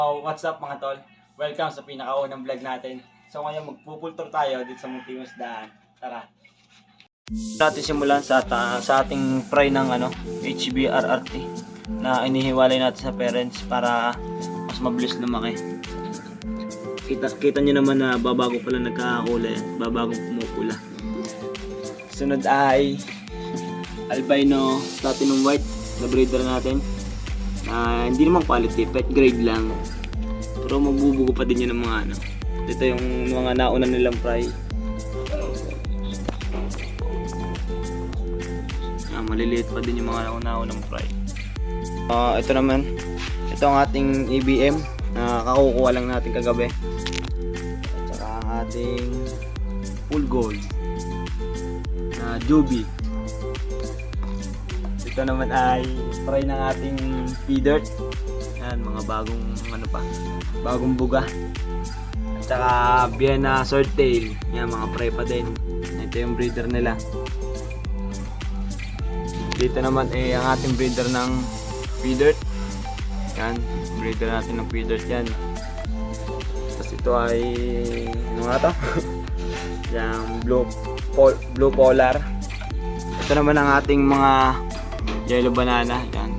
So, what's up mga tol? Welcome sa pinakaunang vlog natin. So ngayon magpupultor tayo dito sa Munting Isdaan. Tara. Natin simulan sa ating fry ng HBRRT na inihiwalay natin sa parents para mas mabilis lumaki. Kita nyo naman na babago pala nagkakakulay, babagong pumupula. Sunod ay albino platinum white na breeder natin. Hindi naman quality, pet grade lang. Pero magbubugo pa din yun ng mga Dito yung mga nauna nilang fry. Maliliit pa din yung mga naunang fry. Ito naman, ito ang ating EBM na kakukuha lang natin kagabi. At saka ang ating full gold na Juby. Ito naman ay fry ng ating feeder. Yan, mga bagong bagong buga. At saka Vienna Swordtail. Yan, mga fry pa din. Ito yung breeder nila. Dito naman ay ang ating breeder ng feeder. Yan, breeder natin ng feeder yan. Tapos ito ay ano nga to? Yung blue polar. Ito naman ang ating mga yellow banana. Yan,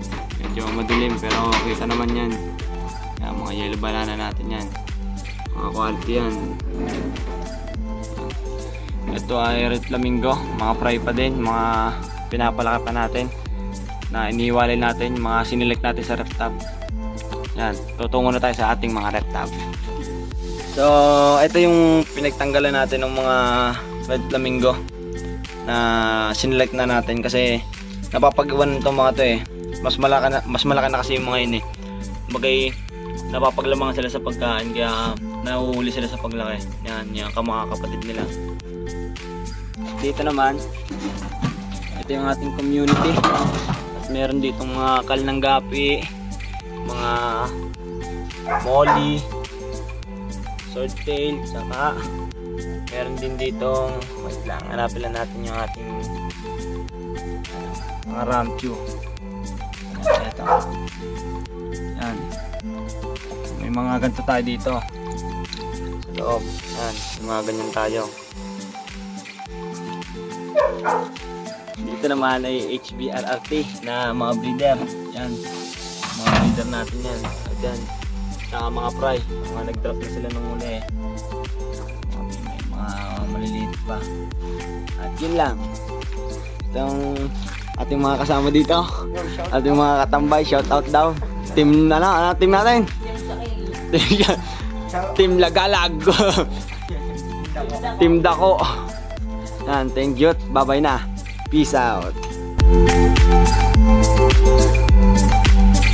medyo madilim pero kita naman yan. Yan, mga yellow banana natin yan. Mga quality yan. Ito ay red flamingo. Mga fry pa din. Mga pinapalaki pa natin na iniwalay natin. Mga sinilect natin sa ref tab. Yan, tutungo na tayo sa ating mga ref tab. So ito yung pinagtanggalan natin ng mga red flamingo na sinilect na natin kasi napapag-iwan itong mga to mas malaki na kasi yung mga yun bagay napapaglamangan sila sa pagkain kaya nahuhuli sila sa paglaki. Yan, yung mga kapatid nila. Dito naman ito yung ating community at meron dito mga kalnanggapi, mga molly, swordtail, saka meron din ditong wait lang, hanapin lang natin yung ating mga ramchu. Ito. Yan. May mga ganito tayo dito. Sa loob. Yan. May mga ganyan tayo. Dito naman ay HBRRT na mga breeder. Yan. Mga breeder natin yan. At yan. Saka mga fry. Mga nag-drop na sila nung uli. May mga maliliit pa. At yun lang. Itong ating mga kasama dito, ating mga katambay, shout out daw. Team team natin? Team Lagalag. Team Dako. Yan, thank you. Bye bye na. Peace out.